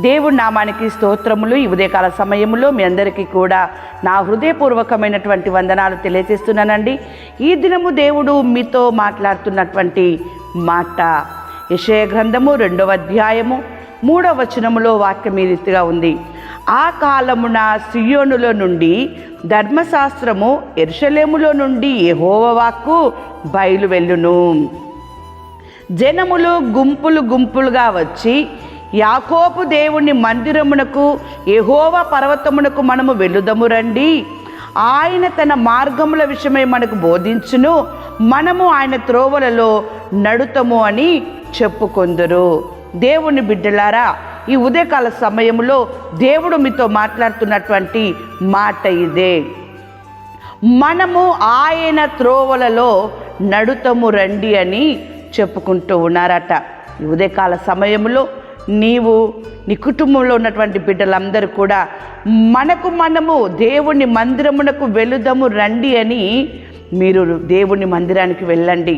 దేవుడి నామానికి స్తోత్రములు. ఈ ఉదయకాల సమయంలో మీ అందరికీ కూడా నా హృదయపూర్వకమైనటువంటి వందనాలు తెలియజేస్తున్నానండి. ఈ దినము దేవుడు మీతో మాట్లాడుతున్నటువంటి మాట యెషయా గ్రంథము 2వ అధ్యాయము 3వ వచనములో వాక్యం ఈ రీతిగా ఉంది. ఆ కాలమున సియోనులో నుండి ధర్మశాస్త్రము, యెరూషలేములో నుండి యెహోవా వాక్కు బయలు వెళ్ళును. జనములు గుంపులు గుంపులుగా వచ్చి యాకోబు దేవుని మందిరమునకు, యెహోవా పర్వతమునకు మనము వెళ్ళుదము రండి. ఆయన తన మార్గముల విషయమై మనకు బోధించును, మనము ఆయన త్రోవలలో నడుతము అని చెప్పుకొందురు. దేవుని బిడ్డలారా, ఈ ఉదయకాల సమయంలో దేవుడు మీతో మాట్లాడుతున్నటువంటి మాట ఇదే. మనము ఆయన త్రోవలలో నడుతము రండి అని చెప్పుకుంటూ ఉన్నారట. ఈ ఉదయకాల సమయంలో నీవు, నీ కుటుంబంలో ఉన్నటువంటి బిడ్డలందరూ కూడా మనము దేవుని మందిరమునకు వెళుదము రండి అని మీరు దేవుని మందిరానికి వెళ్ళండి.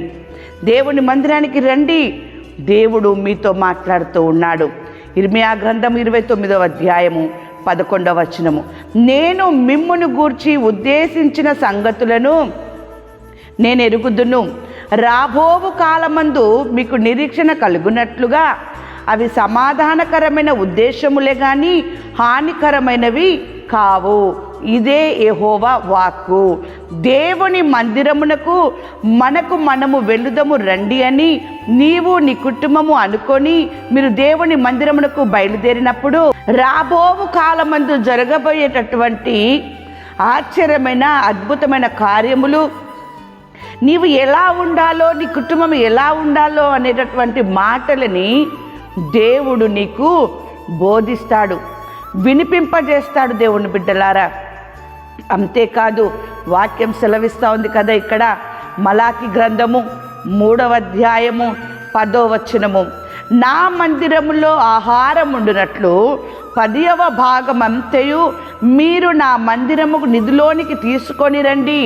దేవుని మందిరానికి రండి. దేవుడు మీతో మాట్లాడుతూ ఉన్నాడు. ఇర్మియా గ్రంథం 29వ అధ్యాయము 11వ వచనము, నేను మిమ్మును గూర్చి ఉద్దేశించిన సంగతులను నేను ఎరుగుదును, రాబోవు కాలమందు మీకు నిరీక్షణ కలుగునట్లుగా అవి సమాధానకరమైన ఉద్దేశములే కానీ హానికరమైనవి కావు. ఇదే యెహోవా వాక్కు. దేవుని మందిరమునకు మనము వెళ్ళుదము రండి అని నీవు, నీ కుటుంబము అనుకొని మీరు దేవుని మందిరమునకు బయలుదేరినప్పుడు రాబోవు కాలమందు జరగబోయేటటువంటి ఆశ్చర్యమైన అద్భుతమైన కార్యములు, నీవు ఎలా ఉండాలో, నీ కుటుంబం ఎలా ఉండాలో అనేటటువంటి మాటలని దేవుడు నీకు బోధిస్తాడు, వినిపింపజేస్తాడు. దేవుని బిడ్డలారా, అంతేకాదు వాక్యం సెలవిస్తూ ఉంది కదా, ఇక్కడ మలాకి గ్రంథము 3వ అధ్యాయము 10వ వచనము, నా మందిరములో ఆహారం ఉండునట్లు 10వ భాగం అంతయు మీరు నా మందిరముకు నిధిలోనికి తీసుకొని రండి.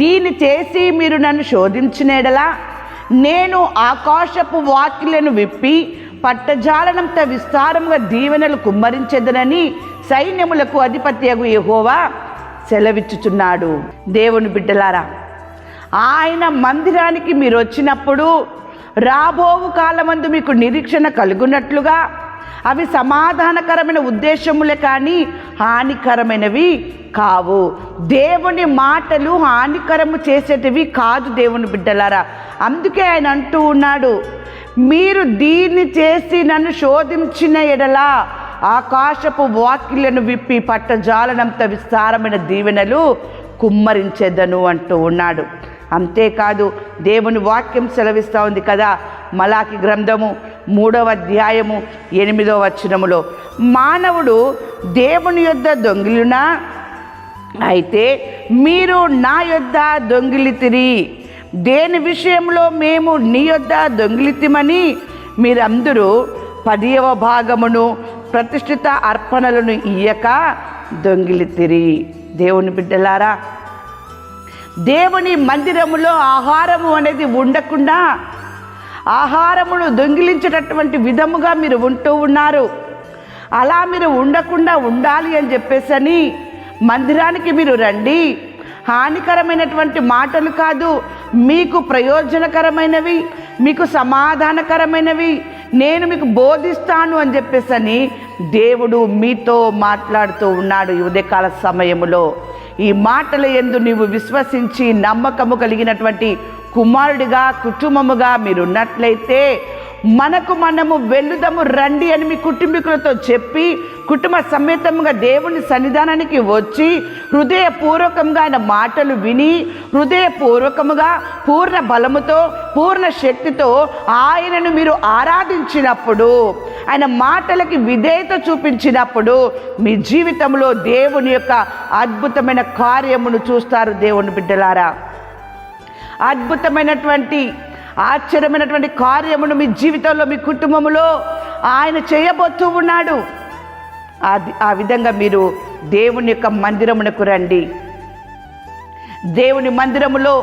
దీన్ని చేసి మీరు నన్ను శోధించినెడలా నేను ఆకాశపు వాకిళ్లను విప్పి పట్టజాలనంత విస్తారముగా దీవెనలు కుమ్మరించెదనని సైన్యములకు అధిపత్యగు యెహోవా సెలవిచ్చుచున్నాడు. దేవుని బిడ్డలారా, ఆయన మందిరానికి మీరు వచ్చినప్పుడు రాబోవు కాలమందు మీకు నిరీక్షణ కలుగునట్లుగా అవి సమాధానకరమైన ఉద్దేశములే కానీ హానికరమైనవి కావు. దేవుని మాటలు హానికరము చేసేటివి కాదు. దేవుని బిడ్డలారా, అందుకే ఆయన అంటూ ఉన్నాడు, మీరు దీన్ని చేసి నన్ను శోధించిన ఎడలా ఆకాశపు వాకిళ్లను విప్పి పట్టజాలనంత విస్తారమైన దీవెనలు కుమ్మరించెదను అంటూ ఉన్నాడు. అంతేకాదు దేవుని వాక్యం సెలవిస్తూ ఉంది కదా, మలాకి గ్రంథము 3వ అధ్యాయము 8వ వచనములో, మానవుడు దేవుని యొద్ద దొంగిలునా, అయితే మీరు నా యొద్ద దొంగిలితిరి. దేని విషయంలో మేము నీ యొద్ద దొంగిలితిమని మీరందరూ 10వ భాగమును ప్రతిష్ఠిత అర్పణలను ఇయ్యక దొంగిలితిరి. దేవుని బిడ్డలారా, దేవుని మందిరములో ఆహారము అనేది ఉండకుండా ఆహారమును దొంగిలించేటటువంటి విధముగా మీరు ఉంటూ ఉన్నారు. అలా మీరు ఉండకుండా ఉండాలి అని చెప్పేసని మందిరానికి మీరు రండి. హానికరమైనటువంటి మాటలు కాదు, మీకు ప్రయోజనకరమైనవి, మీకు సమాధానకరమైనవి నేను మీకు బోధిస్తాను అని చెప్పేసని దేవుడు మీతో మాట్లాడుతూ ఉన్నాడు. ఈ ఉదయకాల సమయములో ఈ మాటల యందు నీవు విశ్వసించి నమ్మకము కలిగినటువంటి కుమారుడిగా, కుటుంబముగా మీరున్నట్లయితే మనము వెళ్ళుదము రండి అని మీ కుటుంబీకులతో చెప్పి కుటుంబ సమేతంగా దేవుని సన్నిధానానికి వచ్చి హృదయపూర్వకంగా ఆయన మాటలు విని హృదయపూర్వకముగా పూర్ణ బలముతో, పూర్ణ శక్తితో ఆయనను మీరు ఆరాధించినప్పుడు, ఆయన మాటలకి విధేయత చూపించినప్పుడు మీ జీవితంలో దేవుని యొక్క అద్భుతమైన కార్యమును చూస్తారు. దేవుని బిడ్డలారా, అద్భుతమైనటువంటి ఆశ్చర్యమైనటువంటి కార్యమును మీ జీవితంలో, మీ కుటుంబంలో ఆయన చేయబోతూ ఉన్నాడు. ఆ విధంగా మీరు దేవుని యొక్క మందిరమునకు రండి. దేవుని మందిరములో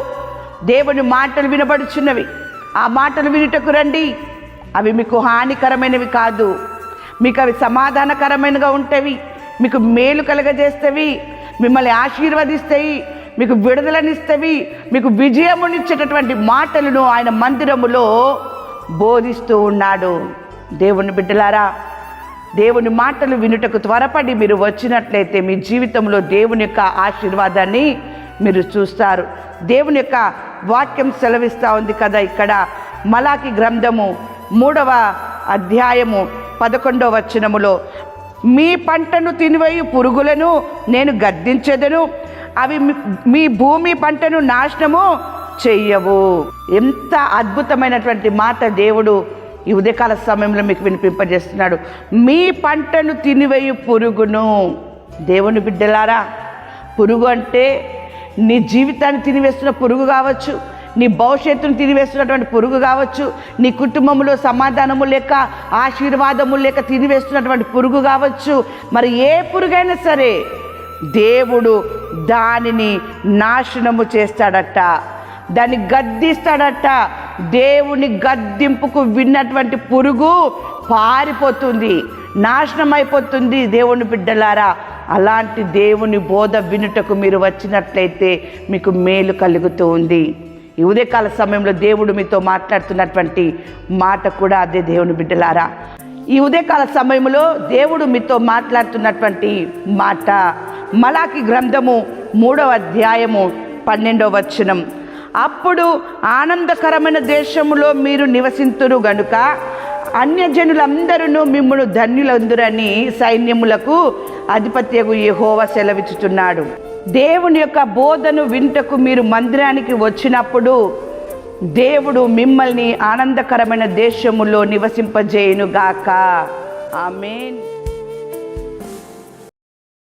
దేవుని మాటలు వినబడుచున్నవి. ఆ మాటలు వినుటకు రండి. అవి మీకు హానికరమైనవి కాదు, మీకు అవి సమాధానకరమైనగా ఉంటవి, మీకు మేలు కలగజేస్తవి, మిమ్మల్ని ఆశీర్వదిస్తాయి, మీకు విడుదలనిస్తవి, మీకు విజయమునిచ్చేటటువంటి మాటలను ఆయన మందిరములో బోధిస్తూ ఉన్నాడు. దేవుని బిడ్డలారా, దేవుని మాటలు వినుటకు త్వరపడి మీరు వచ్చినట్లయితే మీ జీవితంలో దేవుని యొక్క ఆశీర్వాదాన్ని మీరు చూస్తారు. దేవుని యొక్క వాక్యం సెలవిస్తూ ఉంది కదా, ఇక్కడ మలాకి గ్రంథము 3వ అధ్యాయము 11వ వచనములో, మీ పంటను తినివేయు పురుగులను నేను గద్దించెదను, అవి మీ భూమి పంటను నాశనము చెయ్యవు. ఎంత అద్భుతమైనటువంటి మాట దేవుడు ఈ ఉదయకాల సమయంలో మీకు వినిపింపజేస్తున్నాడు. మీ పంటను తినివేయు పురుగును. దేవుని బిడ్డలారా, పురుగు అంటే నీ జీవితాన్ని తినివేస్తున్న పురుగు కావచ్చు, నీ భవిష్యత్తును తినివేస్తున్నటువంటి పురుగు కావచ్చు, నీ కుటుంబంలో సమాధానము లేక ఆశీర్వాదము లేక తినివేస్తున్నటువంటి పురుగు కావచ్చు. మరి ఏ పురుగైనా సరే దేవుడు దానిని నాశనము చేస్తాడట, దాన్ని గద్దిస్తాడట. దేవుని గద్దింపుకు విన్నటువంటి పురుగు పారిపోతుంది, నాశనం అయిపోతుంది. దేవుని బిడ్డలారా, అలాంటి దేవుని బోధ వినుటకు మీరు వచ్చినట్లయితే మీకు మేలు కలుగుతూ ఉంది. ఈ ఉదయకాల సమయంలో దేవుడు మీతో మాట్లాడుతున్నటువంటి మాట కూడా అదే. దేవుని బిడ్డలారా, ఈ ఉదయకాల సమయంలో దేవుడు మీతో మాట్లాడుతున్నటువంటి మాట మలాకి గ్రంథము 3వ అధ్యాయము 12వ వచనం, అప్పుడు ఆనందకరమైన దేశములో మీరు నివసింతురు గనుక అన్యజనులందరూ మిమ్మును ధన్యులందురని సైన్యములకు అధిపత్యగు యెహోవా సెలవిచ్చుచున్నాడు. దేవుని యొక్క బోధను వింటకు మీరు మందిరానికి వచ్చినప్పుడు దేవుడు మిమ్మల్ని ఆనందకరమైన దేశములో నివసింపజేయునుగాక. ఆమేన్.